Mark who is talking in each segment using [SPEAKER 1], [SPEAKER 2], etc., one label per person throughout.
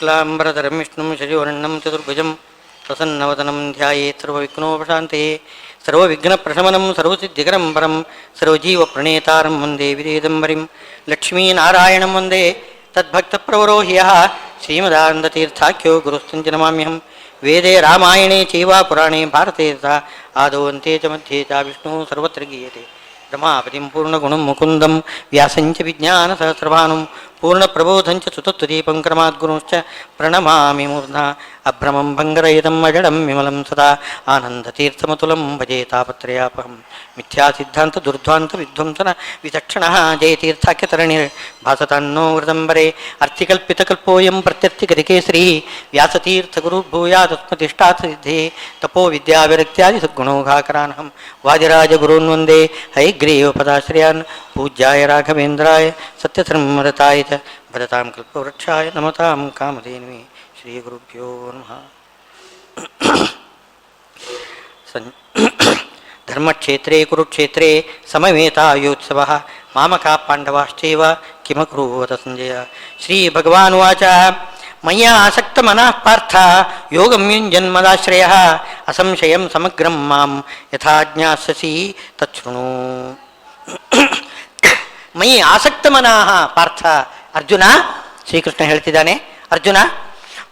[SPEAKER 1] ಶುಕ್ಲಾಂಬರಧರಂ ವಿಷ್ಣುಂ ಶಶಿವರ್ಣಂ ಚತುರ್ಭುಜಂ ಪ್ರಸನ್ನವದನಂ ಧ್ಯಾಯೇತ್ ಸರ್ವವಿಘ್ನೋಪಶಾಂತಯೇ ಸರ್ವವಿಘ್ನಪ್ರಶಮನಂ ಸರ್ವಸಿದ್ಧಿಕರಂ ಪರಂ ಸರ್ವಜೀವಪ್ರಣೇತಾರಂ ವಂದೇ ವಿದೇದಂಬರಿಂ ಲಕ್ಷ್ಮೀನಾರಾಯಣಂ ವಂದೇ ತದ್ಭಕ್ತಪ್ರವರೋ ಹ್ಯಃ ಶ್ರೀಮದಾನಂದತೀರ್ಥಾಖ್ಯೋ ಗುರುಸ್ತಂಚ ನಮಾಮ್ಯಹಂ ವೇದೇ ರಾಮಾಯಣೇ ಚೈವ ಪುರಾಣೇ ಭಾರತೆ ತಥಾ ಆದೌ ಅಂತೆ ಚ ಮಧ್ಯೆ ಚ ವಿಷ್ಣುಃ ಸರ್ವತ್ರ ಗೀಯತೆ ರಮಾಪತಿಂ ಪೂರ್ಣಗುಣಂ ಮುಕುಂದಂ ವ್ಯಾಸಂಚ ವಿಜ್ಞಾನಸಹಸ್ರಭಾನುಂ ಪೂರ್ಣಪ್ರಬೋಧಂಚ ಸುತತ್ವದೀಪಂ ಕ್ರಮಾದ್ಗುರುಶ್ಚ ಪ್ರಣಮಾಮಿ ಮೂರ್ಧಾ ಅಭ್ರಮಂ ಭಂಗರಹಿತಂ ಅಜಡಂ ವಿಮಲಂ ಸದಾ ಆನಂದತೀರ್ಥಮತುಲಂ ಭಜೆ ತಾಪತ್ರಯಾಪಹಂ ಮಿಥ್ಯಾಸಿದ್ಧಾಂತ ದುರ್ಧ್ವಾಂತ ವಿಧ್ವಂಸನ ವಿಚಕ್ಷಣಃ ಜಯತೀರ್ಥಾಖ್ಯತರಣಿರ್ ಭಾಸತಾನ್ನೋ ವೃದಂಬರೆ ಅರ್ಥಿಕಲ್ಪಿತಕಲ್ಪೋಯಂ ಪ್ರತ್ಯರ್ಥಿಗತಿಕೇಸರಿ ವ್ಯಾಸತೀರ್ಥಗುರುರ್ಭೂಯಾದಸ್ಮತಿಷ್ಠಾಸಿದ್ಧೇ ತಪೋ ವಿದ್ಯಾವಿರಕ್ತ್ಯಾದಿ ಸದ್ಗುಣೌಘಾಕರಾನಹಂ ವಾದಿರಾಜಗುರೂನ್ ವಂದೇ ಹಯಗ್ರೀವಪದಾಶ್ರಯಾನ್ ಪೂಜ್ಯಾಯ ರಾಘವೇಂದ್ರಾಯ ಸತ್ಯಧರ್ಮರತಾಯ ಚ ಭಜತಾಂ ಕಲ್ಪವೃಕ್ಷಾಯ ನಮತಾಂ ಕಾಮಧೇನುವೆ ಶ್ರೀ ಗುರುಭ್ಯೋ ನಮಃ. ಧರ್ಮಕ್ಷೇತ್ರೇ ಕುರುಕ್ಷೇತ್ರೇ ಸಮವೇತಾಯೋತ್ಸವಃ ಮಾಮಕಾ ಪಾಂಡವಾಶ್ಚೈವ ಕಿಮಕುರುವತ ಸಂಜಯ. ಶ್ರೀ ಭಗವಾನುವಾಚ ಮಯ್ಯ ಆಸಕ್ತಮನಃ ಪಾರ್ಥ ಯೋಗಂ ಯುಂಜನ್ಮದಾಶ್ರಯಃ ಅಸಂಶಯಂ ಸಮಗ್ರಂ ಮಾಂ ಯಥಾ ಜ್ಞಾಸ್ಯಸಿ ತಚ್ಛೃಣು. ಮಯಿ ಆಸಕ್ತಮನಃ ಪಾರ್ಥ, ಅರ್ಜುನ, ಶ್ರೀಕೃಷ್ಣ ಹೇಳ್ತಿದ್ದಾನೆ, ಅರ್ಜುನ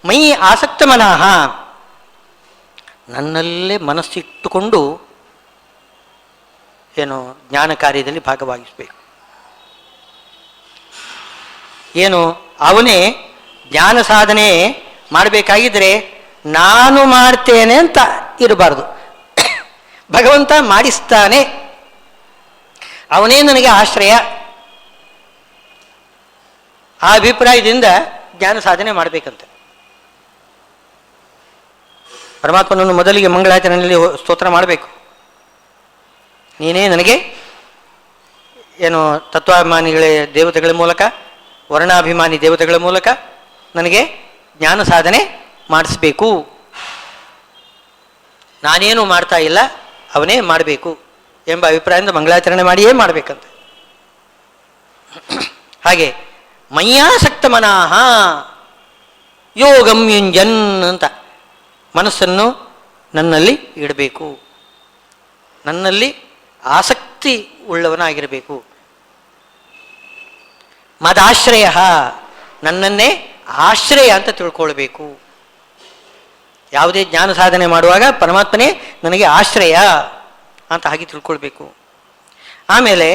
[SPEAKER 1] ಮಯಿ ಆಸಕ್ತಮನಃ, ನನ್ನಲ್ಲೇ ಮನಸ್ಸಿಟ್ಟುಕೊಂಡು ಏನು ಜ್ಞಾನ ಕಾರ್ಯದಲ್ಲಿ ಭಾಗವಹಿಸಬೇಕು. ಏನು ಅವನೇ ಜ್ಞಾನ ಸಾಧನೆ ಮಾಡಬೇಕಾಗಿದ್ರೆ ನಾನು ಮಾಡ್ತೇನೆ ಅಂತ ಇರಬಾರ್ದು. ಭಗವಂತ ಮಾಡಿಸ್ತಾನೆ, ಅವನೇ ನನಗೆ ಆಶ್ರಯ, ಆ ಅಭಿಪ್ರಾಯದಿಂದ ಜ್ಞಾನ ಸಾಧನೆ ಮಾಡಬೇಕಂತೆ. ಪರಮಾತ್ಮನನ್ನು ಮೊದಲಿಗೆ ಮಂಗಳಾಚರಣೆಯಲ್ಲಿ ಸ್ತೋತ್ರ ಮಾಡಬೇಕು. ನೀನೇ ನನಗೆ ಏನು ತತ್ವಾಭಿಮಾನಿಗಳ ದೇವತೆಗಳ ಮೂಲಕ, ವರ್ಣಾಭಿಮಾನಿ ದೇವತೆಗಳ ಮೂಲಕ ನನಗೆ ಜ್ಞಾನ ಸಾಧನೆ ಮಾಡಿಸ್ಬೇಕು. ನಾನೇನು ಮಾಡ್ತಾ ಇಲ್ಲ, ಅವನೇ ಮಾಡಬೇಕು ಎಂಬ ಅಭಿಪ್ರಾಯದಿಂದ ಮಂಗಳಾಚರಣೆ ಮಾಡಿಯೇ ಮಾಡಬೇಕಂತೆ. ಹಾಗೆ ಮಯ್ಯಾಸಕ್ತ ಮನಃ ಯೋಗಂ ಯುಂಜನ್ ಅಂತ ಮನಸ್ಸನ್ನು ನನ್ನಲ್ಲಿ ಇಡಬೇಕು, ನನ್ನಲ್ಲಿ ಆಸಕ್ತಿ ಉಳ್ಳವನಾಗಿರಬೇಕು. ಮದಾಶ್ರಯ, ನನ್ನನ್ನೇ ಆಶ್ರಯ ಅಂತ ತಿಳ್ಕೊಳ್ಬೇಕು. ಯಾವುದೇ ಜ್ಞಾನ ಸಾಧನೆ ಮಾಡುವಾಗ ಪರಮಾತ್ಮನೇ ನನಗೆ ಆಶ್ರಯ ಅಂತ ಹಾಗೆ ತಿಳ್ಕೊಳ್ಬೇಕು. ಆಮೇಲೆ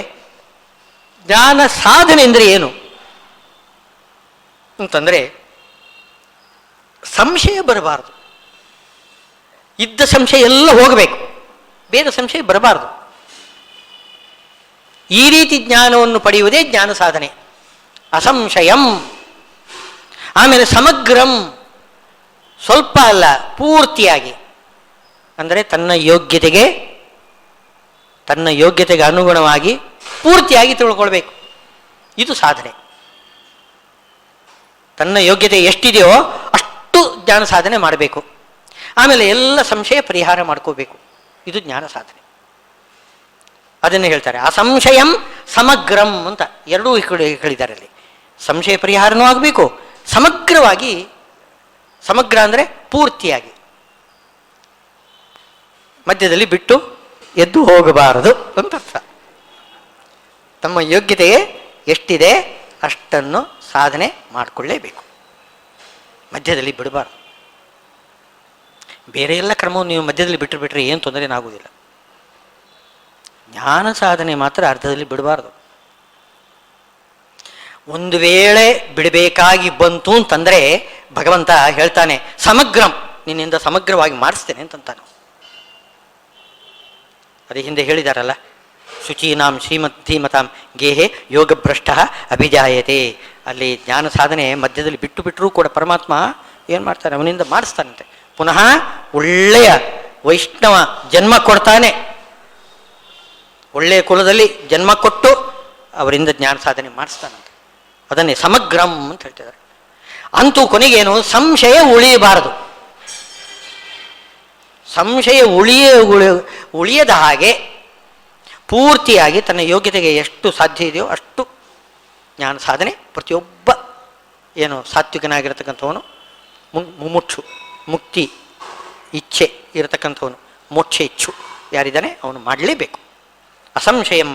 [SPEAKER 1] ಜ್ಞಾನ ಸಾಧನೆ ಅಂದರೆ ಏನು ಅಂತಂದರೆ ಸಂಶಯ ಬರಬಾರದು. ಇದ್ದ ಸಂಶಯ ಎಲ್ಲ ಹೋಗಬೇಕು, ಬೇರೆ ಸಂಶಯ ಬರಬಾರದು. ಈ ರೀತಿ ಜ್ಞಾನವನ್ನು ಪಡೆಯುವುದೇ ಜ್ಞಾನ ಸಾಧನೆ. ಅಸಂಶಯಂ. ಆಮೇಲೆ ಸಮಗ್ರಂ, ಸ್ವಲ್ಪ ಅಲ್ಲ ಪೂರ್ತಿಯಾಗಿ, ಅಂದರೆ ತನ್ನ ಯೋಗ್ಯತೆಗೆ ಅನುಗುಣವಾಗಿ ಪೂರ್ತಿಯಾಗಿ ತಿಳ್ಕೊಳ್ಬೇಕು. ಇದು ಸಾಧನೆ. ತನ್ನ ಯೋಗ್ಯತೆ ಎಷ್ಟಿದೆಯೋ ಅಷ್ಟು ಜ್ಞಾನ ಸಾಧನೆ ಮಾಡಬೇಕು. ಆಮೇಲೆ ಎಲ್ಲ ಸಂಶಯ ಪರಿಹಾರ ಮಾಡ್ಕೋಬೇಕು. ಇದು ಜ್ಞಾನ ಸಾಧನೆ. ಅದನ್ನು ಹೇಳ್ತಾರೆ ಅಸಂಶಯಂ ಸಮಗ್ರಂ ಅಂತ ಎರಡೂ ಹೇಳಿದ್ದಾರೆ ಅಲ್ಲಿ. ಸಂಶಯ ಪರಿಹಾರನೂ ಆಗಬೇಕು, ಸಮಗ್ರವಾಗಿ. ಸಮಗ್ರ ಅಂದರೆ ಪೂರ್ತಿಯಾಗಿ, ಮಧ್ಯದಲ್ಲಿ ಬಿಟ್ಟು ಎದ್ದು ಹೋಗಬಾರದು ಅಂತ ಅರ್ಥ. ತಮ್ಮ ಯೋಗ್ಯತೆಗೆ ಎಷ್ಟಿದೆ ಅಷ್ಟನ್ನು ಸಾಧನೆ ಮಾಡಿಕೊಳ್ಳೇಬೇಕು, ಮಧ್ಯದಲ್ಲಿ ಬಿಡಬಾರ್ದು. ಬೇರೆ ಎಲ್ಲ ಕ್ರಮವನ್ನು ನೀವು ಮಧ್ಯದಲ್ಲಿ ಬಿಟ್ಟರೆ ಏನು ತೊಂದರೆ ಆಗುವುದಿಲ್ಲ. ಜ್ಞಾನ ಸಾಧನೆ ಮಾತ್ರ ಅರ್ಧದಲ್ಲಿ ಬಿಡಬಾರ್ದು. ಒಂದು ವೇಳೆ ಬಿಡಬೇಕಾಗಿ ಬಂತು ಅಂತಂದರೆ ಭಗವಂತ ಹೇಳ್ತಾನೆ ಸಮಗ್ರಂ, ನಿನ್ನಿಂದ ಸಮಗ್ರವಾಗಿ ಮಾಡಿಸ್ತೇನೆ ಅಂತಂತಾನೆ. ಅದೇ ಹಿಂದೆ ಹೇಳಿದಾರಲ್ಲ, ಶುಚೀನಾಂ ಶ್ರೀಮತೀಮತಾಂ ಗೇಹೆ ಯೋಗಭ್ರಷ್ಟ ಅಭಿಜಾಯತೆ. ಅಲ್ಲಿ ಜ್ಞಾನ ಸಾಧನೆ ಮಧ್ಯದಲ್ಲಿ ಬಿಟ್ಟರೂ ಕೂಡ ಪರಮಾತ್ಮ ಏನು ಮಾಡ್ತಾನೆ, ಅವನಿಂದ ಮಾಡಿಸ್ತಾನಂತೆ. ಪುನಃ ಒಳ್ಳೆಯ ವೈಷ್ಣವ ಜನ್ಮ ಕೊಡ್ತಾನೆ. ಒಳ್ಳೆಯ ಕುಲದಲ್ಲಿ ಜನ್ಮ ಕೊಟ್ಟು ಅವರಿಂದ ಜ್ಞಾನ ಸಾಧನೆ ಮಾಡಿಸ್ತಾನಂತೆ. ಅದನ್ನೇ ಸಮಗ್ರಂ ಅಂತ ಹೇಳ್ತಿದ್ದಾರೆ. ಅಂತೂ ಕೊನೆಗೇನು, ಸಂಶಯ ಉಳಿಯಬಾರದು. ಸಂಶಯ ಉಳಿಯದ ಹಾಗೆ ಪೂರ್ತಿಯಾಗಿ ತನ್ನ ಯೋಗ್ಯತೆಗೆ ಎಷ್ಟು ಸಾಧ್ಯ ಇದೆಯೋ ಅಷ್ಟು ಜ್ಞಾನ ಸಾಧನೆ ಪ್ರತಿಯೊಬ್ಬ ಏನು ಸಾತ್ವಿಕನಾಗಿರತಕ್ಕಂಥವನು ಮುಮುಕ್ಷು, ಮುಕ್ತಿ ಇಚ್ಛೆ ಇರತಕ್ಕಂಥವನು, ಮೋಕ್ಷ ಇಚ್ಛು ಯಾರಿದ್ದಾನೆ ಅವನು ಮಾಡಲೇಬೇಕು. ಅಸಂಶಯಂ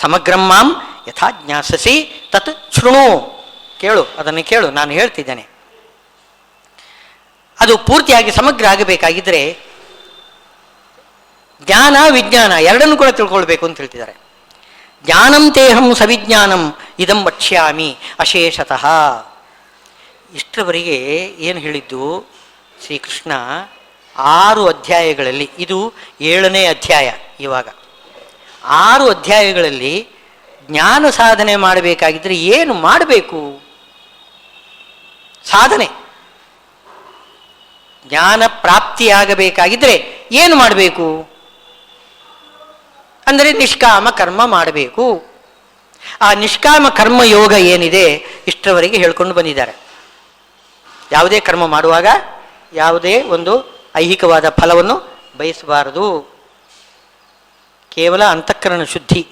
[SPEAKER 1] ಸಮಗ್ರಂ ಮಾಂ ಯಥಾ ಜ್ಞಾಸಸಿ ತತ್ ಶೃಣು. ಕೇಳು, ಅದನ್ನು ಕೇಳು, ನಾನು ಹೇಳ್ತಿದ್ದೇನೆ. ಅದು ಪೂರ್ತಿಯಾಗಿ ಸಮಗ್ರ ಆಗಬೇಕಾಗಿದ್ದರೆ ಜ್ಞಾನ ವಿಜ್ಞಾನ ಎರಡನ್ನೂ ಕೂಡ ತಿಳ್ಕೊಳ್ಬೇಕು ಅಂತ ಹೇಳ್ತಿದ್ದಾರೆ. ಜ್ಞಾನಂ ತೇಹಂ ಸವಿಜ್ಞಾನಂ ಇದಂ ವಕ್ಷ್ಯಾಮಿ ಅಶೇಷತಃ. ಇಷ್ಟರವರೆಗೆ ಏನು ಹೇಳಿದ್ದು ಶ್ರೀಕೃಷ್ಣ 6 ಅಧ್ಯಾಯಗಳಲ್ಲಿ, ಇದು 7ನೇ ಅಧ್ಯಾಯ. ಇವಾಗ 6 ಅಧ್ಯಾಯಗಳಲ್ಲಿ ಜ್ಞಾನ ಸಾಧನೆ ಮಾಡಬೇಕಾಗಿದ್ದರೆ ಏನು ಮಾಡಬೇಕು? ಸಾಧನೆ ಜ್ಞಾನ ಪ್ರಾಪ್ತಿಯಾಗಬೇಕಾಗಿದ್ದರೆ ಏನು ಮಾಡಬೇಕು ಅಂದರೆ ನಿಷ್ಕಾಮ ಕರ್ಮ ಮಾಡಬೇಕು. ಆ ನಿಷ್ಕಾಮ ಕರ್ಮ ಯೋಗ ಏನಿದೆ ಇಷ್ಟರವರೆಗೆ ಹೇಳ್ಕೊಂಡು ಬಂದಿದ್ದಾರೆ. ಯಾವುದೇ ಕರ್ಮ ಮಾಡುವಾಗ ಯಾವುದೇ ಒಂದು ಐಹಿಕವಾದ ಫಲವನ್ನು ಬಯಸಬಾರದು. ಕೇವಲ ಅಂತಃಕರಣ ಶುದ್ಧಿ,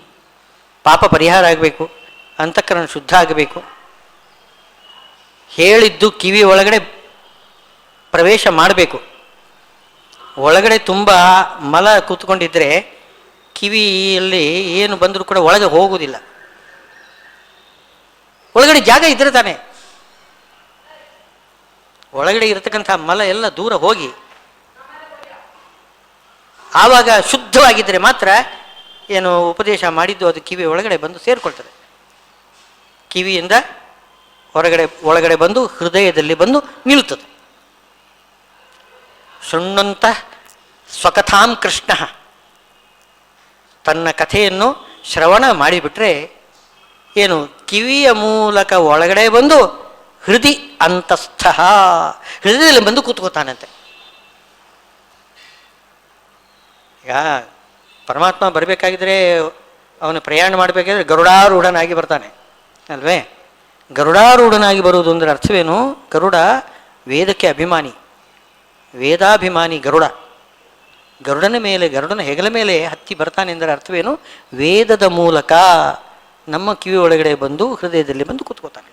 [SPEAKER 1] ಪಾಪ ಪರಿಹಾರ ಆಗಬೇಕು, ಅಂತಃಕರಣ ಶುದ್ಧ ಆಗಬೇಕು. ಹೇಳಿದ್ದು ಕಿವಿ ಒಳಗಡೆ ಪ್ರವೇಶ ಮಾಡಬೇಕು. ಒಳಗಡೆ ತುಂಬ ಮಲ ಕೂತ್ಕೊಂಡಿದ್ರೆ ಕಿವಿಯಲ್ಲಿ ಏನು ಬಂದರೂ ಕೂಡ ಒಳಗೆ ಹೋಗುವುದಿಲ್ಲ. ಒಳಗಡೆ ಜಾಗ ಇದ್ರೆ ತಾನೆ ಒಳಗಡೆ ಇರತಕ್ಕಂಥ ಮಲ ಎಲ್ಲ ದೂರ ಹೋಗಿ ಆವಾಗ ಶುದ್ಧವಾಗಿದ್ದರೆ ಮಾತ್ರ ಏನು ಉಪದೇಶ ಮಾಡಿದ್ದು ಅದು ಕಿವಿ ಒಳಗಡೆ ಬಂದು ಸೇರಿಕೊಳ್ತದೆ. ಕಿವಿಯಿಂದ ಒಳಗಡೆ ಬಂದು ಹೃದಯದಲ್ಲಿ ಬಂದು ನಿಲ್ತದೆ. ಶೃಣ್ವಂತ ಸ್ವಕಥಾಂ ಕೃಷ್ಣ, ತನ್ನ ಕಥೆಯನ್ನು ಶ್ರವಣ ಮಾಡಿಬಿಟ್ರೆ ಏನು ಕಿವಿಯ ಮೂಲಕ ಒಳಗಡೆ ಬಂದು ಹೃದಯ ಅಂತಸ್ಥ, ಹೃದಯದಲ್ಲಿ ಬಂದು ಕೂತ್ಕೋತಾನಂತೆ. ಈಗ ಪರಮಾತ್ಮ ಬರಬೇಕಾಗಿದ್ರೆ ಅವನು ಪ್ರಯಾಣ ಮಾಡಬೇಕಾದ್ರೆ ಗರುಡಾರೂಢನಾಗಿ ಬರ್ತಾನೆ ಅಲ್ವೇ? ಗರುಡಾರೂಢನಾಗಿ ಬರುವುದು ಅಂದರೆ ಅರ್ಥವೇನು? ಗರುಡ ವೇದಕ್ಕೆ ಅಭಿಮಾನಿ, ವೇದಾಭಿಮಾನಿ ಗರುಡ. ಗರುಡನ ಹೆಗಲ ಮೇಲೆ ಹತ್ತಿ ಬರ್ತಾನೆ ಎಂದರೆ ಅರ್ಥವೇನು? ವೇದದ ಮೂಲಕ ನಮ್ಮ ಕಿವಿ ಒಳಗಡೆ ಬಂದು ಹೃದಯದಲ್ಲಿ ಬಂದು ಕೂತ್ಕೋತಾನೆ.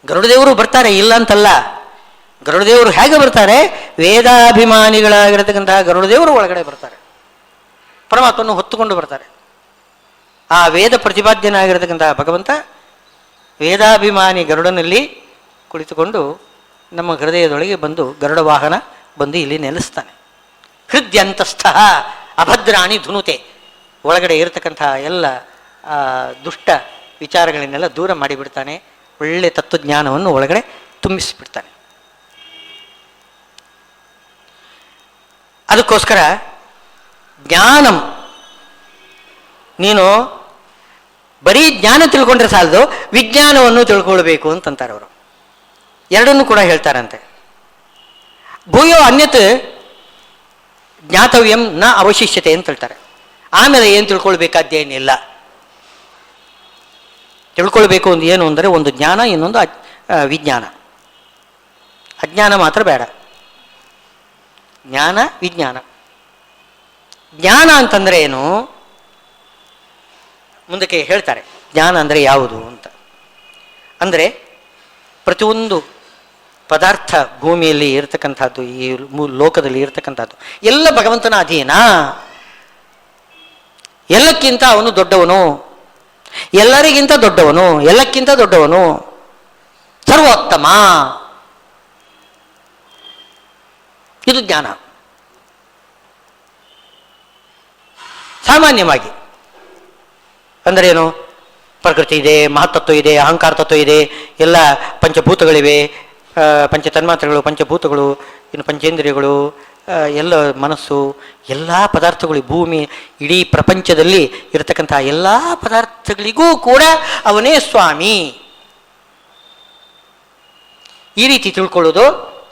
[SPEAKER 1] ಗರುಡದೇವರು ಬರ್ತಾರೆ, ಇಲ್ಲ ಅಂತಲ್ಲ. ಗರುಡದೇವರು ಹೇಗೆ ಬರ್ತಾರೆ? ವೇದಾಭಿಮಾನಿಗಳಾಗಿರತಕ್ಕಂತಹ ಗರುಡದೇವರು ಒಳಗಡೆ ಬರ್ತಾರೆ, ಪರಮಾತ್ಮನ್ನು ಹೊತ್ತುಕೊಂಡು ಬರ್ತಾರೆ. ಆ ವೇದ ಪ್ರತಿಪಾದ್ಯನಾಗಿರತಕ್ಕಂತಹ ಭಗವಂತ ವೇದಾಭಿಮಾನಿ ಗರುಡನಲ್ಲಿ ಕುಳಿತುಕೊಂಡು ನಮ್ಮ ಹೃದಯದೊಳಗೆ ಬಂದು ಗರುಡ ವಾಹನ ಬಂದು ಇಲ್ಲಿ ನೆಲೆಸ್ತಾನೆ. ಹೃದಯಂತಸ್ಥ ಅಭದ್ರಾಣಿ ಧುನುತೆ, ಒಳಗಡೆ ಇರತಕ್ಕಂತಹ ಎಲ್ಲ ದುಷ್ಟ ವಿಚಾರಗಳನ್ನೆಲ್ಲ ದೂರ ಮಾಡಿಬಿಡ್ತಾನೆ. ಒಳ್ಳೆ ತತ್ವಜ್ಞಾನವನ್ನು ಒಳಗಡೆ ತುಂಬಿಸಿಬಿಡ್ತಾನೆ. ಅದಕ್ಕೋಸ್ಕರ ಜ್ಞಾನಂ, ನೀನು ಬರೀ ಜ್ಞಾನ ತಿಳ್ಕೊಂಡ್ರೆ ಸಾಲದು, ವಿಜ್ಞಾನವನ್ನು ತಿಳ್ಕೊಳ್ಬೇಕು ಅಂತಂತಾರೆ ಅವರು. ಎರಡನ್ನೂ ಕೂಡ ಹೇಳ್ತಾರಂತೆ. ಭೂಯೋ ಅನ್ಯತ್ ಜ್ಞಾತವ್ಯಂ ನ ಅವಶಿಷ್ಯತೆ ಅಂತ ಹೇಳ್ತಾರೆ. ಆಮೇಲೆ ಏನು ತಿಳ್ಕೊಳ್ಬೇಕಾದ್ದೇನಿಲ್ಲ. ತಿಳ್ಕೊಳ್ಬೇಕು ಒಂದು ಏನು ಅಂದರೆ ಒಂದು ಜ್ಞಾನ, ಇನ್ನೊಂದು ವಿಜ್ಞಾನ. ಅಜ್ಞಾನ ಮಾತ್ರ ಬೇಡ, ಜ್ಞಾನ ವಿಜ್ಞಾನ. ಜ್ಞಾನ ಅಂತಂದರೆ ಏನು ಮುಂದಕ್ಕೆ ಹೇಳ್ತಾರೆ. ಜ್ಞಾನ ಅಂದರೆ ಯಾವುದು ಅಂತ ಅಂದರೆ ಪ್ರತಿಯೊಂದು ಪದಾರ್ಥ ಭೂಮಿಯಲ್ಲಿ ಇರತಕ್ಕಂಥದ್ದು, ಈ ಲೋಕದಲ್ಲಿ ಇರತಕ್ಕಂಥದ್ದು ಎಲ್ಲ ಭಗವಂತನ ಅಧೀನ. ಎಲ್ಲಕ್ಕಿಂತ ಅವನು ದೊಡ್ಡವನು, ಎಲ್ಲರಿಗಿಂತ ದೊಡ್ಡವನು, ಎಲ್ಲಕ್ಕಿಂತ ದೊಡ್ಡವನು, ಸರ್ವೋತ್ತಮ. ಇದು ಜ್ಞಾನ. ಸಾಮಾನ್ಯವಾಗಿ ಅಂದರೆ ಏನು? ಪ್ರಕೃತಿ ಇದೆ, ಮಹತ್ತತ್ವ ಇದೆ, ಅಹಂಕಾರ ತತ್ವ ಇದೆ, ಎಲ್ಲ ಪಂಚಭೂತಗಳಿವೆ, ಪಂಚತನ್ಮಾತ್ರಗಳು, ಪಂಚಭೂತಗಳು, ಇನ್ನು ಪಂಚೇಂದ್ರಿಯಗಳು, ಎಲ್ಲ ಮನಸ್ಸು, ಎಲ್ಲ ಪದಾರ್ಥಗಳು, ಭೂಮಿ, ಇಡೀ ಪ್ರಪಂಚದಲ್ಲಿ ಇರತಕ್ಕಂತಹ ಎಲ್ಲ ಪದಾರ್ಥಗಳಿಗೂ ಕೂಡ ಅವನೇ ಸ್ವಾಮಿ. ಈ ರೀತಿ ತಿಳ್ಕೊಳ್ಳೋದು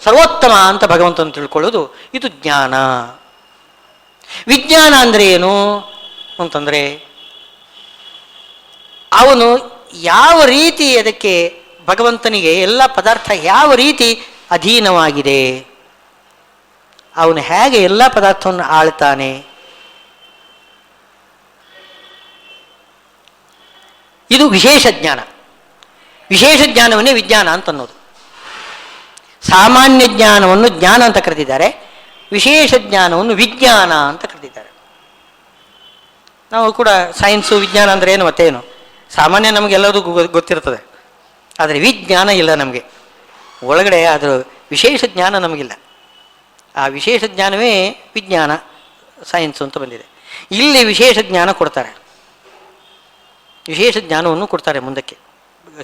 [SPEAKER 1] ಸರ್ವೋತ್ತಮ ಅಂತ ಭಗವಂತನ ತಿಳ್ಕೊಳ್ಳೋದು ಇದು ಜ್ಞಾನ. ವಿಜ್ಞಾನ ಅಂದರೆ ಏನು ಅಂತಂದರೆ ಅವನು ಯಾವ ರೀತಿ ಅದಕ್ಕೆ ಭಗವಂತನಿಗೆ ಎಲ್ಲ ಪದಾರ್ಥ ಯಾವ ರೀತಿ ಅಧೀನವಾಗಿದೆ, ಅವನು ಹೇಗೆ ಎಲ್ಲ ಪದಾರ್ಥವನ್ನು ಆಳ್ತಾನೆ, ಇದು ವಿಶೇಷ ಜ್ಞಾನ. ವಿಶೇಷ ಜ್ಞಾನವನ್ನೇ ವಿಜ್ಞಾನ ಅಂತ ಅನ್ನೋದು. ಸಾಮಾನ್ಯ ಜ್ಞಾನವನ್ನು ಜ್ಞಾನ ಅಂತ ಕರೆದಿದ್ದಾರೆ, ವಿಶೇಷ ಜ್ಞಾನವನ್ನು ವಿಜ್ಞಾನ ಅಂತ ಕರೆದಿದ್ದಾರೆ. ನಾವು ಕೂಡ ಸೈನ್ಸು ವಿಜ್ಞಾನ ಅಂದರೆ ಏನು ಮತ್ತೇನು, ಸಾಮಾನ್ಯ ನಮಗೆಲ್ಲದೂ ಗೊತ್ತಿರ್ತದೆ, ಆದರೆ ವಿಜ್ಞಾನ ಇಲ್ಲ ನಮಗೆ ಒಳಗಡೆ, ಅದರ ವಿಶೇಷ ಜ್ಞಾನ ನಮಗಿಲ್ಲ. ಆ ವಿಶೇಷ ಜ್ಞಾನವೇ ವಿಜ್ಞಾನ, ಸೈನ್ಸು ಅಂತ ಬಂದಿದೆ. ಇಲ್ಲಿ ವಿಶೇಷ ಜ್ಞಾನ ಕೊಡ್ತಾರೆ, ವಿಶೇಷ ಜ್ಞಾನವನ್ನು ಕೊಡ್ತಾರೆ ಮುಂದಕ್ಕೆ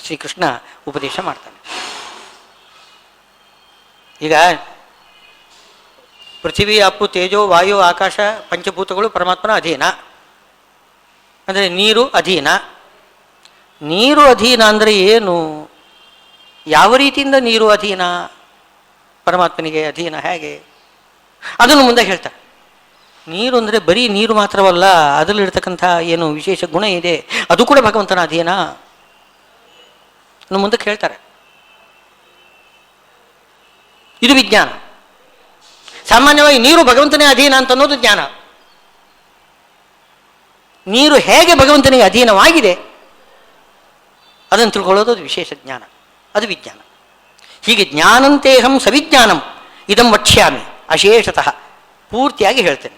[SPEAKER 1] ಶ್ರೀಕೃಷ್ಣ ಉಪದೇಶ ಮಾಡ್ತಾನೆ. ಈಗ ಪೃಥ್ವಿ, ಅಪ್ಪು, ತೇಜೋ, ವಾಯು, ಆಕಾಶ ಪಂಚಭೂತಗಳು ಪರಮಾತ್ಮನ ಅಧೀನ, ಅಂದರೆ ನೀರು ಅಧೀನ. ನೀರು ಅಧೀನ ಅಂದರೆ ಏನು, ಯಾವ ರೀತಿಯಿಂದ ನೀರು ಅಧೀನ, ಪರಮಾತ್ಮನಿಗೆ ಅಧೀನ ಹೇಗೆ, ಅದನ್ನು ಮುಂದೆ ಹೇಳ್ತಾರೆ. ನೀರು ಅಂದರೆ ಬರೀ ನೀರು ಮಾತ್ರವಲ್ಲ, ಅದರಲ್ಲಿರ್ತಕ್ಕಂಥ ಏನು ವಿಶೇಷ ಗುಣ ಇದೆ ಅದು ಕೂಡ ಭಗವಂತನ ಅಧೀನ ಮುಂದಕ್ಕೆ ಹೇಳ್ತಾರೆ. ಇದು ವಿಜ್ಞಾನ. ಸಾಮಾನ್ಯವಾಗಿ ನೀರು ಭಗವಂತನೇ ಅಧೀನ ಅಂತ ಅನ್ನೋದು ಜ್ಞಾನ. ನೀರು ಹೇಗೆ ಭಗವಂತನಿಗೆ ಅಧೀನವಾಗಿದೆ ಅದನ್ನು ತಿಳ್ಕೊಳ್ಳೋದು ಅದು ವಿಶೇಷ ಜ್ಞಾನ, ಅದು ವಿಜ್ಞಾನ. ಹೀಗೆ ಜ್ಞಾನಂತೇಹಂ ಸವಿಜ್ಞಾನಂ ಇದಂ ವಕ್ಷ್ಯಾಮಿ ಅಶೇಷತಃ, ಪೂರ್ತಿಯಾಗಿ ಹೇಳ್ತೇನೆ.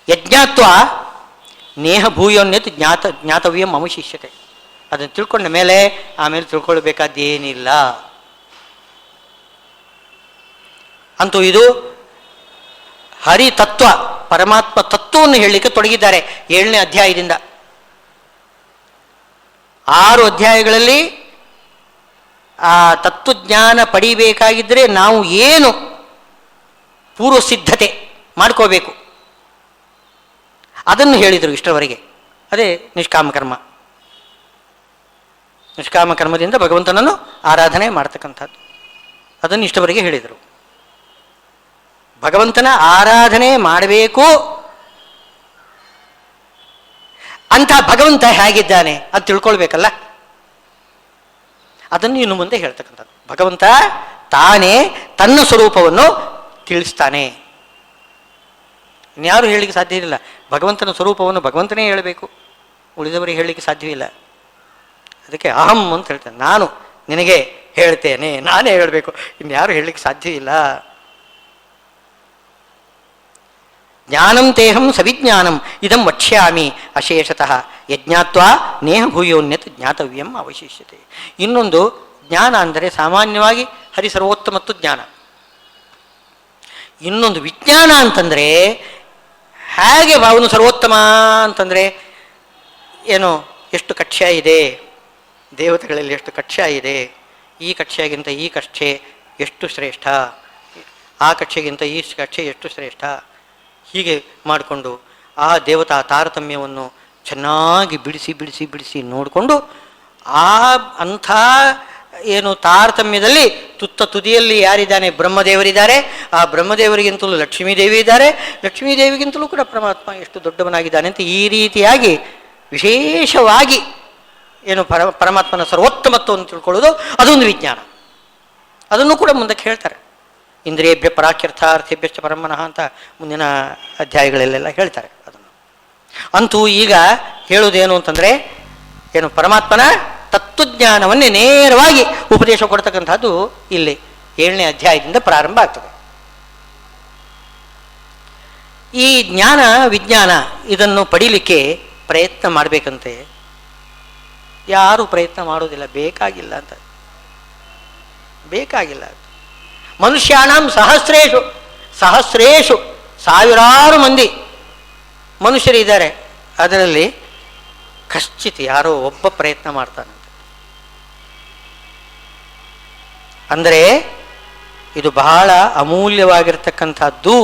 [SPEAKER 1] ಯಜ್ಞಾತ್ವ ನೇಹ ಭೂಯೋನ್ಯತ್ ಜ್ಞಾತವ್ಯಂ ಮಮ ಶಿಷ್ಯತೆ. ಅದನ್ನು ತಿಳ್ಕೊಂಡ ಮೇಲೆ ಆಮೇಲೆ ತಿಳ್ಕೊಳ್ಬೇಕಾದ್ದೇನಿಲ್ಲ. ಅಂತೂ ಇದು ಹರಿತತ್ವ, ಪರಮಾತ್ಮ ತತ್ವವನ್ನು ಹೇಳಲಿಕ್ಕೆ ತೊಡಗಿದ್ದಾರೆ 7ನೇ ಅಧ್ಯಾಯದಿಂದ. 6 ಅಧ್ಯಾಯಗಳಲ್ಲಿ ಆ ತತ್ವಜ್ಞಾನ ಪಡಿಬೇಕಾಗಿದ್ದರೆ ನಾವು ಏನು ಪೂರ್ವ ಸಿದ್ಧತೆ ಮಾಡ್ಕೋಬೇಕು ಅದನ್ನು ಹೇಳಿದರು ಇಷ್ಟರವರೆಗೆ. ಅದೇ ನಿಷ್ಕಾಮಕರ್ಮ, ನಿಷ್ಕಾಮಕರ್ಮದಿಂದ ಭಗವಂತನನ್ನು ಆರಾಧನೆ ಮಾಡ್ತಕ್ಕಂಥದ್ದು, ಅದನ್ನು ಇಷ್ಟವರೆಗೆ ಹೇಳಿದರು. ಭಗವಂತನ ಆರಾಧನೆ ಮಾಡಬೇಕು ಅಂತ ಭಗವಂತ ಹೇಗಿದ್ದಾನೆ ಅದು ತಿಳ್ಕೊಳ್ಬೇಕಲ್ಲ, ಅದನ್ನು ಇನ್ನು ಮುಂದೆ ಹೇಳ್ತಕ್ಕಂಥದ್ದು. ಭಗವಂತ ತಾನೇ ತನ್ನ ಸ್ವರೂಪವನ್ನು ತಿಳಿಸ್ತಾನೆ, ಇನ್ಯಾರು ಹೇಳಲಿಕ್ಕೆ ಸಾಧ್ಯ ಇಲ್ಲ. ಭಗವಂತನ ಸ್ವರೂಪವನ್ನು ಭಗವಂತನೇ ಹೇಳಬೇಕು, ಉಳಿದವರಿಗೆ ಹೇಳಲಿಕ್ಕೆ ಸಾಧ್ಯವಿಲ್ಲ. ಅದಕ್ಕೆ ಅಹಂ ಅಂತ ಹೇಳ್ತೇನೆ, ನಾನು ನಿನಗೆ ಹೇಳ್ತೇನೆ, ನಾನೇ ಹೇಳಬೇಕು, ಇನ್ಯಾರು ಹೇಳಲಿಕ್ಕೆ ಸಾಧ್ಯವಿಲ್ಲ. ಜ್ಞಾನಂ ತೇಹಂ ಸವಿಜ್ಞಾನಂ ಇದಂ ವಕ್ಷ್ಯಾಮಿ ಅಶೇಷತಃ ಯಜ್ಞಾತ್ವಾ ನೇಹ ಭೂಯೋನ್ಯತ್ ಜ್ಞಾತವ್ಯಂ ಅವಶಿಷ್ಯತೆ. ಇನ್ನೊಂದು ಜ್ಞಾನ ಅಂದರೆ ಸಾಮಾನ್ಯವಾಗಿ ಹರಿಸರ್ವೋತ್ತಮತ್ತು ಜ್ಞಾನ. ಇನ್ನೊಂದು ವಿಜ್ಞಾನ ಅಂತಂದರೆ ಹೇಗೆ ಅವನು ಸರ್ವೋತ್ತಮ ಅಂತಂದರೆ ಏನು, ಎಷ್ಟು ಕಕ್ಷ್ಯ ಇದೆ, ದೇವತೆಗಳಲ್ಲಿ ಎಷ್ಟು ಕಕ್ಷ್ಯ ಇದೆ, ಈ ಕಕ್ಷ್ಯಗಿಂತ ಈ ಕಕ್ಷೆ ಎಷ್ಟು ಶ್ರೇಷ್ಠ, ಆ ಕಕ್ಷೆಗಿಂತ ಈ ಕಕ್ಷೆ ಎಷ್ಟು ಶ್ರೇಷ್ಠ, ಹೀಗೆ ಮಾಡಿಕೊಂಡು ಆ ದೇವತಾ ತಾರತಮ್ಯವನ್ನು ಚೆನ್ನಾಗಿ ಬಿಡಿಸಿ ಬಿಡಿಸಿ ಬಿಡಿಸಿ ನೋಡಿಕೊಂಡು ಅಂಥ ಏನು ತಾರತಮ್ಯದಲ್ಲಿ ತುದಿಯಲ್ಲಿ ಯಾರಿದ್ದಾನೆ, ಬ್ರಹ್ಮದೇವರಿದ್ದಾರೆ. ಆ ಬ್ರಹ್ಮದೇವರಿಗಿಂತಲೂ ಲಕ್ಷ್ಮೀದೇವಿ ಇದ್ದಾರೆ, ಲಕ್ಷ್ಮೀದೇವಿಗಿಂತಲೂ ಕೂಡ ಪರಮಾತ್ಮ ಎಷ್ಟು ದೊಡ್ಡವನಾಗಿದ್ದಾನೆ ಅಂತ ಈ ರೀತಿಯಾಗಿ ವಿಶೇಷವಾಗಿ ಏನು ಪರಮಾತ್ಮನ ಸರ್ವೋತ್ತಮತ್ವವನ್ನು ತಿಳ್ಕೊಳ್ಳೋದು ಅದೊಂದು ವಿಜ್ಞಾನ. ಅದನ್ನು ಕೂಡ ಮುಂದಕ್ಕೆ ಹೇಳ್ತಾರೆ. ಇಂದ್ರಿಯೇಭ್ಯ ಪರಾಖ್ಯರ್ಥಾರ್ಥೇಭ್ಯಶ್ಚ ಪರಮನಃ ಅಂತ ಮುಂದಿನ ಅಧ್ಯಾಯಗಳಲ್ಲೆಲ್ಲ ಹೇಳ್ತಾರೆ ಅದನ್ನು. ಅಂತೂ ಈಗ ಹೇಳುವುದೇನು ಅಂತಂದರೆ ಏನು, ಪರಮಾತ್ಮನ ತತ್ವಜ್ಞಾನವನ್ನೇ ನೇರವಾಗಿ ಉಪದೇಶ ಕೊಡ್ತಕ್ಕಂಥದ್ದು ಇಲ್ಲಿ 7ನೇ ಅಧ್ಯಾಯದಿಂದ ಪ್ರಾರಂಭ ಆಗ್ತದೆ. ಈ ಜ್ಞಾನ ವಿಜ್ಞಾನ ಇದನ್ನು ಪಡೀಲಿಕ್ಕೆ ಪ್ರಯತ್ನ ಮಾಡಬೇಕಂತೆ. ಯಾರೂ ಪ್ರಯತ್ನ ಮಾಡೋದಿಲ್ಲ, ಬೇಕಾಗಿಲ್ಲ ಅಂತ, ಬೇಕಾಗಿಲ್ಲ. ಮನುಷ್ಯಾಣಂ ಸಹಸ್ರೇಶು ಸಹಸ್ರೇಶು ಸಾವಿರಾರು ಮಂದಿ ಮನುಷ್ಯರಿದ್ದಾರೆ, ಅದರಲ್ಲಿ ಕಶ್ಚಿತ್ ಯಾರೋ ಒಬ್ಬ ಪ್ರಯತ್ನ ಮಾಡ್ತಾನಂತೆ. ಅಂದರೆ ಇದು ಬಹಳ ಅಮೂಲ್ಯವಾಗಿರ್ತಕ್ಕಂಥದ್ದು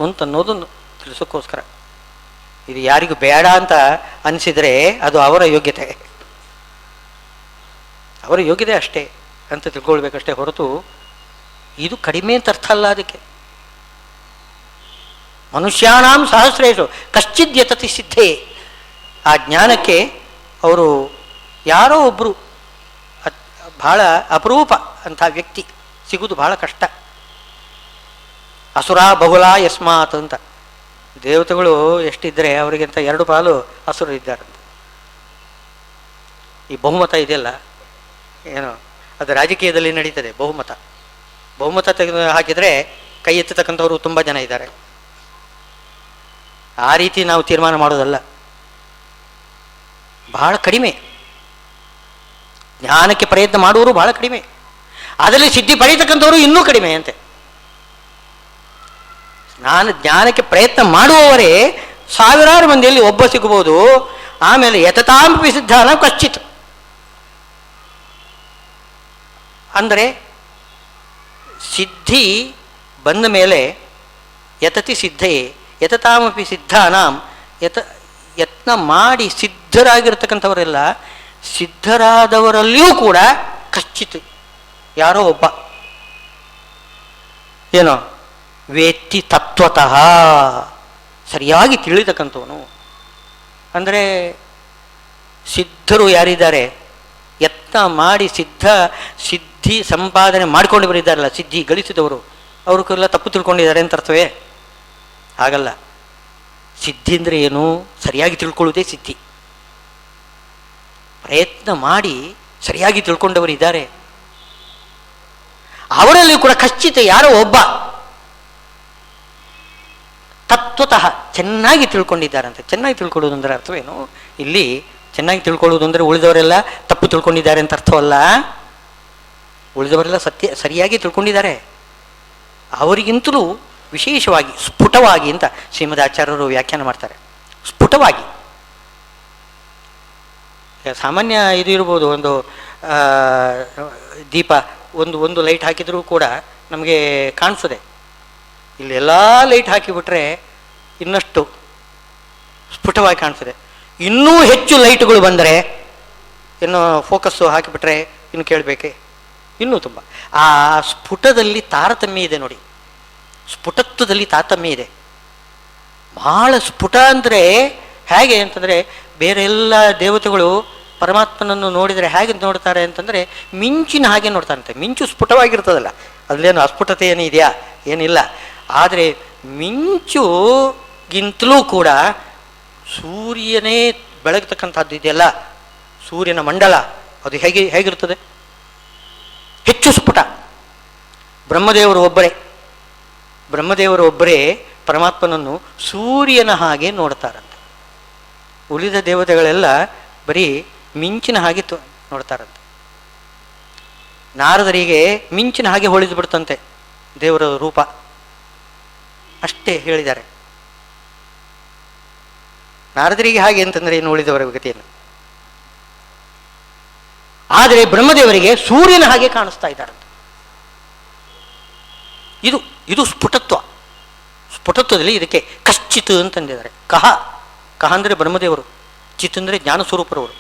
[SPEAKER 1] ಅಂತನ್ನೋದನ್ನು ತಿಳಿಸೋಕ್ಕೋಸ್ಕರ. ಇದು ಯಾರಿಗೂ ಬೇಡ ಅಂತ ಅನಿಸಿದರೆ ಅದು ಅವರ ಯೋಗ್ಯತೆ, ಅವರ ಯೋಗ್ಯತೆ ಅಷ್ಟೇ ಅಂತ ತಿಳ್ಕೊಳ್ಬೇಕಷ್ಟೇ ಹೊರತು ಇದು ಕಡಿಮೆ ಅಂತ ಅರ್ಥ ಅಲ್ಲ. ಅದಕ್ಕೆ ಮನುಷ್ಯಾಣಾಂ ಸಹಸ್ರೇಶು ಕಶ್ಚಿದ್ ಯತತಿ ಸಿದ್ಧೇ, ಆ ಜ್ಞಾನಕ್ಕೆ ಅವರು ಯಾರೋ ಒಬ್ಬರು ಬಹಳ ಅಪರೂಪ ಅಂಥ ವ್ಯಕ್ತಿ ಸಿಗುವುದು ಬಹಳ ಕಷ್ಟ. ಅಸುರ ಬಹುಲ ಯಸ್ಮಾತ್ ಅಂತ, ದೇವತೆಗಳು ಎಷ್ಟಿದ್ದರೆ ಅವರಿಗಿಂತ 2 ಪಾಲು ಅಸುರರಿದ್ದಾರಂತೆ. ಈ ಬಹುಮತ ಇದೆಯಲ್ಲ ಏನು, ಅದು ರಾಜಕೀಯದಲ್ಲಿ ನಡೀತದೆ. ಬಹುಮತ ತೆಗೆದು ಹಾಕಿದರೆ ಕೈ ಎತ್ತತಕ್ಕಂಥವ್ರು ತುಂಬ ಜನ ಇದ್ದಾರೆ. ಆ ರೀತಿ ನಾವು ತೀರ್ಮಾನ ಮಾಡೋದಲ್ಲ, ಬಹಳ ಕಡಿಮೆ. ಜ್ಞಾನಕ್ಕೆ ಪ್ರಯತ್ನ ಮಾಡುವವರು ಬಹಳ ಕಡಿಮೆ, ಅದರಲ್ಲಿ ಸಿದ್ಧಿ ಪಡೆಯತಕ್ಕಂಥವರು ಇನ್ನೂ ಕಡಿಮೆ ಅಂತೆ. ಜ್ಞಾನಕ್ಕೆ ಪ್ರಯತ್ನ ಮಾಡುವವರೇ ಸಾವಿರಾರು ಮಂದಿಯಲ್ಲಿ ಒಬ್ಬ ಸಿಗಬಹುದು. ಆಮೇಲೆ ಯತತಾಂಪಿ ಸಿದ್ಧಾನ ಕಶ್ಚಿತ್ ಅಂದರೆ ಸಿದ್ಧಿ ಬಂದ ಮೇಲೆ ಯತತಿ ಸಿದ್ಧೇ ಯತತಾಮಪಿ ಸಿದ್ಧಾನಾಂ ಯತ್ನ ಮಾಡಿ ಸಿದ್ಧರಾಗಿರ್ತಕ್ಕಂಥವರೆಲ್ಲ, ಸಿದ್ಧರಾದವರಲ್ಲಿಯೂ ಕೂಡ ಕಶ್ಚಿತ್ ಯಾರೋ ಒಬ್ಬ ಏನೋ ವೇತ್ತಿ ತತ್ವತಃ ಸರಿಯಾಗಿ ತಿಳಿತಕ್ಕಂಥವನು. ಅಂದರೆ ಸಿದ್ಧರು ಯಾರಿದ್ದಾರೆ, ಯತ್ನ ಮಾಡಿ ಸಿದ್ಧಿ ಸಂಪಾದನೆ ಮಾಡಿಕೊಂಡು ಬರಿದ್ದಾರಲ್ಲ, ಸಿದ್ಧಿ ಗಳಿಸಿದವರು, ಅವ್ರಿಗೆಲ್ಲ ತಪ್ಪು ತಿಳ್ಕೊಂಡಿದ್ದಾರೆ ಅಂತ ಅರ್ಥವೇ? ಹಾಗಲ್ಲ. ಸಿದ್ಧಿ ಅಂದರೆ ಏನು, ಸರಿಯಾಗಿ ತಿಳ್ಕೊಳ್ಳುವುದೇ ಸಿದ್ಧಿ. ಪ್ರಯತ್ನ ಮಾಡಿ ಸರಿಯಾಗಿ ತಿಳ್ಕೊಂಡವರು ಇದ್ದಾರೆ, ಅವರಲ್ಲಿ ಕೂಡ ಕಶ್ಚಿತ ಯಾರೋ ಒಬ್ಬ ತತ್ವತಃ ಚೆನ್ನಾಗಿ ತಿಳ್ಕೊಂಡಿದ್ದಾರಂತೆ. ಚೆನ್ನಾಗಿ ತಿಳ್ಕೊಳ್ಳೋದು ಅಂದರೆ ಅರ್ಥವೇನು? ಇಲ್ಲಿ ಚೆನ್ನಾಗಿ ತಿಳ್ಕೊಳ್ಳೋದು ಅಂದರೆ ಉಳಿದವರೆಲ್ಲ ತಪ್ಪು ತಿಳ್ಕೊಂಡಿದ್ದಾರೆ ಅಂತ ಅರ್ಥವಲ್ಲ. ಉಳಿದವರೆಲ್ಲ ಸರಿಯಾಗಿ ತಿಳ್ಕೊಂಡಿದ್ದಾರೆ, ಅವರಿಗಿಂತಲೂ ವಿಶೇಷವಾಗಿ ಸ್ಫುಟವಾಗಿ ಅಂತ ಶ್ರೀಮದ್ ಆಚಾರ್ಯರು ವ್ಯಾಖ್ಯಾನ ಮಾಡ್ತಾರೆ. ಸ್ಫುಟವಾಗಿ. ಸಾಮಾನ್ಯ ಇದು ಇರ್ಬೋದು, ಒಂದು ದೀಪ ಒಂದು ಲೈಟ್ ಹಾಕಿದರೂ ಕೂಡ ನಮಗೆ ಕಾಣಿಸ್ತದೆ. ಇಲ್ಲಿ ಎಲ್ಲ ಲೈಟ್ ಹಾಕಿಬಿಟ್ರೆ ಇನ್ನಷ್ಟು ಸ್ಫುಟವಾಗಿ ಕಾಣಿಸ್ತದೆ. ಇನ್ನೂ ಹೆಚ್ಚು ಲೈಟ್ಗಳು ಬಂದರೆ, ಇನ್ನು ಫೋಕಸ್ಸು ಹಾಕಿಬಿಟ್ರೆ ಇನ್ನು ಕೇಳಬೇಕೆ, ಇನ್ನೂ ತುಂಬ. ಆ ಸ್ಫುಟದಲ್ಲಿ ತಾರತಮ್ಯ ಇದೆ ನೋಡಿ, ಸ್ಫುಟತ್ವದಲ್ಲಿ ತಾರತಮ್ಯ ಇದೆ. ಬಹಳ ಸ್ಫುಟ ಅಂದರೆ ಹೇಗೆ ಅಂತಂದರೆ, ಬೇರೆ ಎಲ್ಲ ದೇವತೆಗಳು ಪರಮಾತ್ಮನನ್ನು ನೋಡಿದರೆ ಹೇಗೆ ನೋಡ್ತಾರೆ ಅಂತಂದರೆ ಮಿಂಚಿನ ಹಾಗೆ ನೋಡ್ತಾರಂತೆ. ಮಿಂಚು ಸ್ಫುಟವಾಗಿರ್ತದಲ್ಲ, ಅದರಲ್ಲೇನು ಅಸ್ಫುಟತೆ ಏನು ಇದೆಯಾ? ಏನಿಲ್ಲ. ಆದರೆ ಮಿಂಚುಗಿಂತಲೂ ಕೂಡ ಸೂರ್ಯನೇ ಬೆಳಗ್ತಕ್ಕಂಥದ್ದು ಇದೆಯಲ್ಲ, ಸೂರ್ಯನ ಮಂಡಲ, ಅದು ಹೇಗಿರ್ತದೆ? ಹೆಚ್ಚು ಸ್ಫುಟ. ಬ್ರಹ್ಮದೇವರು ಒಬ್ಬರೇ ಪರಮಾತ್ಮನನ್ನು ಸೂರ್ಯನ ಹಾಗೆ ನೋಡ್ತಾರಂತೆ. ಉಳಿದ ದೇವತೆಗಳೆಲ್ಲ ಬರೀ ಮಿಂಚಿನ ಹಾಗೆ ನೋಡ್ತಾರಂತೆ. ನಾರದರಿಗೆ ಮಿಂಚಿನ ಹಾಗೆ ಹೊಳಿದು ಬಿಡ್ತಂತೆ ದೇವರ ರೂಪ, ಅಷ್ಟೇ ಹೇಳಿದ್ದಾರೆ. ನಾರದರಿಗೆ ಹಾಗೆ ಅಂತಂದರೆ ಏನು, ಉಳಿದವರ ಗತಿಯನ್ನು. ಆದರೆ ಬ್ರಹ್ಮದೇವರಿಗೆ ಸೂರ್ಯನ ಹಾಗೆ ಕಾಣಿಸ್ತಾ ಇದ್ದಾರಂತೆ. ಇದು ಸ್ಫುಟತ್ವದಲ್ಲಿ ಇದಕ್ಕೆ ಕಶ್ಚಿತ್ ಅಂತಂದಿದ್ದಾರೆ. ಕಹ ಅಂದರೆ ಬ್ರಹ್ಮದೇವರು, ಚಿತ್ ಅಂದರೆ ಜ್ಞಾನ ಸ್ವರೂಪರವರು.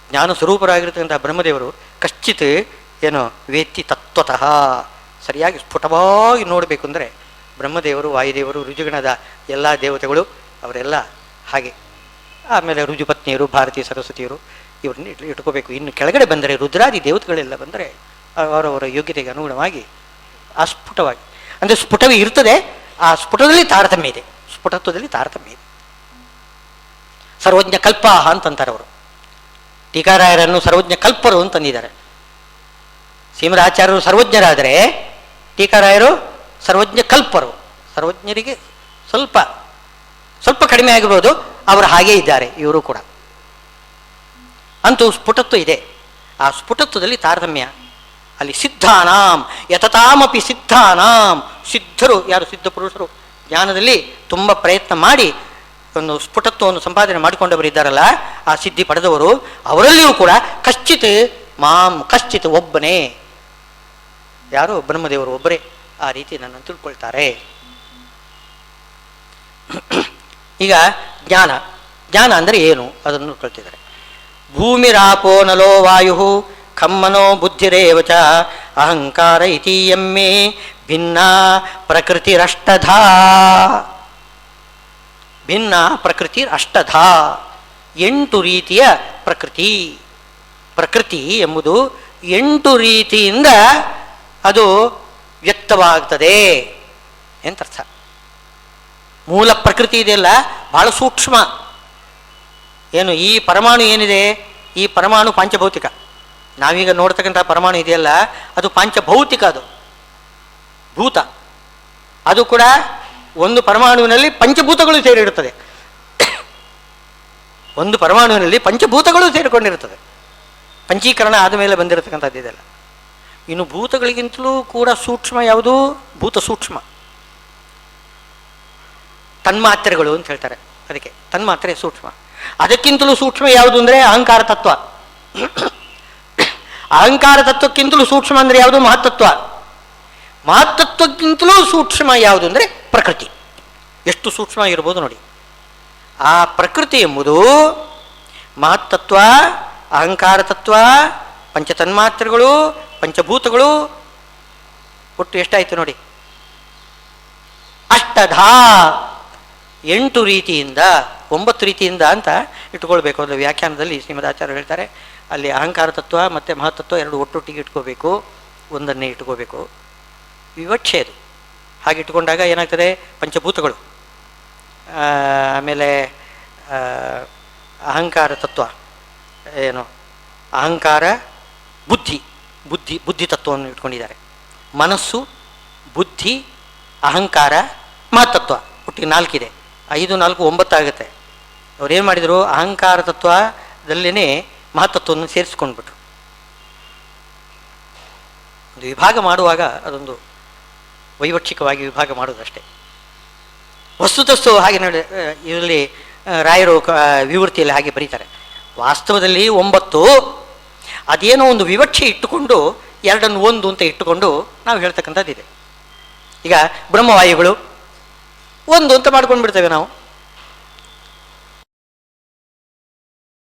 [SPEAKER 1] ಜ್ಞಾನ ಸ್ವರೂಪರಾಗಿರ್ತಕ್ಕಂಥ ಬ್ರಹ್ಮದೇವರು ಕಶ್ಚಿತ್ ಏನು ವೇತ್ತಿ ತತ್ವತಃ ಸರಿಯಾಗಿ ಸ್ಫುಟವಾಗಿ ನೋಡಬೇಕು ಅಂದರೆ ಬ್ರಹ್ಮದೇವರು, ವಾಯುದೇವರು, ಋಜುಗಣದ ಎಲ್ಲ ದೇವತೆಗಳು ಅವರೆಲ್ಲ ಹಾಗೆ. ಆಮೇಲೆ ಋಜುಪತ್ನಿಯರು, ಭಾರತೀಯ ಸರಸ್ವತಿಯರು, ಇವ್ರನ್ನ ಇಟ್ಕೋಬೇಕು. ಇನ್ನು ಕೆಳಗಡೆ ಬಂದರೆ ರುದ್ರಾದಿ ದೇವತೆಗಳೆಲ್ಲ ಬಂದರೆ ಅವರವರ ಯೋಗ್ಯತೆಗೆ ಅನುಗುಣವಾಗಿ ಅಸ್ಫುಟವಾಗಿ, ಅಂದರೆ ಸ್ಫುಟವೇ ಇರ್ತದೆ. ಆ ಸ್ಫುಟದಲ್ಲಿ ತಾರತಮ್ಯ ಇದೆ, ಸ್ಫುಟತ್ವದಲ್ಲಿ ತಾರತಮ್ಯ ಇದೆ. ಸರ್ವಜ್ಞ ಕಲ್ಪಾಹ ಅಂತಂತಾರೆ ಅವರು. ಟೀಕಾರಾಯರನ್ನು ಸರ್ವಜ್ಞ ಕಲ್ಪರು ಅಂತಂದಿದ್ದಾರೆ. ಶ್ರೀಮದಾಚಾರ್ಯರು ಸರ್ವಜ್ಞರಾದರೆ ಟೀಕಾರಾಯರು ಸರ್ವಜ್ಞ ಕಲ್ಪರು. ಸರ್ವಜ್ಞರಿಗೆ ಸ್ವಲ್ಪ ಕಡಿಮೆ ಆಗಿರ್ಬೋದು, ಅವರು ಹಾಗೇ ಇದ್ದಾರೆ ಇವರು ಕೂಡ. ಅಂತೂ ಸ್ಫುಟತ್ವ ಇದೆ. ಆ ಸ್ಫುಟತ್ವದಲ್ಲಿ ತಾರತಮ್ಯ. ಅಲ್ಲಿ ಸಿದ್ಧಾನಾಂ ಯತತಾಮಪಿ ಸಿದ್ಧಾನಾಂ, ಸಿದ್ಧರು ಯಾರು, ಸಿದ್ಧ ಪುರುಷರು ಜ್ಞಾನದಲ್ಲಿ ತುಂಬ ಪ್ರಯತ್ನ ಮಾಡಿ ಒಂದು ಸ್ಫುಟತ್ವವನ್ನು ಸಂಪಾದನೆ ಮಾಡಿಕೊಂಡವರಿದ್ದಾರಲ್ಲ, ಆ ಸಿದ್ಧಿ ಪಡೆದವರು, ಅವರಲ್ಲಿಯೂ ಕೂಡ ಕಶ್ಚಿತ್ ಒಬ್ಬನೇ, ಯಾರು ಬ್ರಹ್ಮದೇವರು ಒಬ್ಬರೇ ಆ ರೀತಿ ನನ್ನನ್ನು ತಿಳ್ಕೊಳ್ತಾರೆ. ಈಗ ಜ್ಞಾನ ಅಂದರೆ ಏನು ಅದನ್ನು ಕಳ್ತಿದ್ದಾರೆ. ಭೂಮಿರಾಪೋ ನಲೋ ವಾಯು ಖಮ್ಮನೋ ಬುದ್ಧಿರೇವಚ ಅಹಂಕಾರ ಇತೀಯಮ್ಮೆ ಭಿನ್ನ ಪ್ರಕೃತಿರಷ್ಟಧಾ. ಭಿನ್ನ ಪ್ರಕೃತಿ ಅಷ್ಟಧಾ, 8 ರೀತಿಯ ಪ್ರಕೃತಿ ಎಂಬುದು 8 ರೀತಿಯಿಂದ ಅದು ವ್ಯಕ್ತವಾಗ್ತದೆ ಎಂತರ್ಥ. ಮೂಲ ಪ್ರಕೃತಿ ಇದೆಯಲ್ಲ ಬಹಳ ಸೂಕ್ಷ್ಮ. ಏನು ಈ ಪರಮಾಣು ಏನಿದೆ, ಈ ಪರಮಾಣು ಪಾಂಚಭೌತಿಕ. ನಾವೀಗ ನೋಡ್ತಕ್ಕಂಥ ಪರಮಾಣು ಇದೆಯಲ್ಲ, ಅದು ಪಾಂಚಭೌತಿಕ, ಅದು ಭೂತ. ಅದು ಕೂಡ ಒಂದು ಪರಮಾಣುವಿನಲ್ಲಿ ಪಂಚಭೂತಗಳು ಸೇರಿರುತ್ತದೆ. ಒಂದು ಪರಮಾಣುವಿನಲ್ಲಿ ಪಂಚಭೂತಗಳು ಸೇರಿಕೊಂಡಿರುತ್ತದೆ. ಪಂಚೀಕರಣ ಆದ ಮೇಲೆ ಬಂದಿರತಕ್ಕಂಥದ್ದು ಇದೆಲ್ಲ. ಇನ್ನು ಭೂತಗಳಿಗಿಂತಲೂ ಕೂಡ ಸೂಕ್ಷ್ಮ ಯಾವುದು? ಭೂತ ಸೂಕ್ಷ್ಮ. ತನ್ಮಾತ್ರೆಗಳು ಅಂತ ಹೇಳ್ತಾರೆ ಅದಕ್ಕೆ. ತನ್ಮಾತ್ರೆ ಸೂಕ್ಷ್ಮ. ಅದಕ್ಕಿಂತಲೂ ಸೂಕ್ಷ್ಮ ಯಾವುದು ಅಂದರೆ ಅಹಂಕಾರ ತತ್ವ. ಅಹಂಕಾರ ತತ್ವಕ್ಕಿಂತಲೂ ಸೂಕ್ಷ್ಮ ಅಂದರೆ ಯಾವುದು? ಮಹತ್ತತ್ವ. ಮಹತ್ತತ್ವಕ್ಕಿಂತಲೂ ಸೂಕ್ಷ್ಮ ಯಾವುದು ಅಂದರೆ ಪ್ರಕೃತಿ. ಎಷ್ಟು ಸೂಕ್ಷ್ಮ ಇರ್ಬೋದು ನೋಡಿ. ಆ ಪ್ರಕೃತಿ ಎಂಬುದು ಮಹತ್ತತ್ವ, ಅಹಂಕಾರ ತತ್ವ, ಪಂಚತನ್ಮಾತ್ರೆಗಳು, ಪಂಚಭೂತಗಳು, ಒಟ್ಟು ಎಷ್ಟಾಯಿತು ನೋಡಿ? ಅಷ್ಟಧಾ, 8 ರೀತಿಯಿಂದ, 9 ರೀತಿಯಿಂದ ಅಂತ ಇಟ್ಕೊಳ್ಬೇಕು. ಅದರ ವ್ಯಾಖ್ಯಾನದಲ್ಲಿ ಶ್ರೀಮದಾಚಾರ್ಯರು ಹೇಳ್ತಾರೆ, ಅಲ್ಲಿ ಅಹಂಕಾರ ತತ್ವ ಮತ್ತು ಮಹತ್ತತ್ವ ಎರಡು ಒಟ್ಟೊಟ್ಟಿಗೆ ಇಟ್ಕೋಬೇಕು, ಒಂದನ್ನೇ ಇಟ್ಕೋಬೇಕು. ವಿವಕ್ಷೆ ಅದು. ಹಾಗೆ ಇಟ್ಕೊಂಡಾಗ ಏನಾಗ್ತದೆ? ಪಂಚಭೂತಗಳು, ಆಮೇಲೆ ಅಹಂಕಾರ ತತ್ವ, ಏನು ಅಹಂಕಾರ, ಬುದ್ಧಿ, ಬುದ್ಧಿ ತತ್ವವನ್ನು ಇಟ್ಕೊಂಡಿದ್ದಾರೆ. ಮನಸ್ಸು, ಬುದ್ಧಿ, ಅಹಂಕಾರ, ಮಹತ್ತತ್ವ, ಒಟ್ಟಿಗೆ 4 ಇದೆ. 5, 4, 9 ಆಗುತ್ತೆ. ಅವ್ರೇನು ಮಾಡಿದರು? ಅಹಂಕಾರ ತತ್ವದಲ್ಲೇ ಮಹತ್ತತ್ವವನ್ನು ಸೇರಿಸ್ಕೊಂಡ್ಬಿಟ್ರು. ಒಂದು ವಿಭಾಗ ಮಾಡುವಾಗ ಅದೊಂದು ವೈವಕ್ಷಿಕವಾಗಿ ವಿಭಾಗ ಮಾಡೋದಷ್ಟೇ. ವಸ್ತುತಸ್ತು ಹಾಗೆ ನೋಡಿ, ಇದರಲ್ಲಿ ರಾಯರು ವಿವೃತ್ತಿಯಲ್ಲಿ ಹಾಗೆ ಬರೀತಾರೆ. ವಾಸ್ತವದಲ್ಲಿ 9, ಅದೇನೋ ಒಂದು ವಿವಕ್ಷೆ ಇಟ್ಟುಕೊಂಡು 2 1 ಅಂತ ಇಟ್ಟುಕೊಂಡು ನಾವು ಹೇಳ್ತಕ್ಕಂಥದ್ದಿದೆ. ಈಗ ಬ್ರಹ್ಮವಾಯುಗಳು 1 ಅಂತ ಮಾಡ್ಕೊಂಡು ಬಿಡ್ತೇವೆ ನಾವು.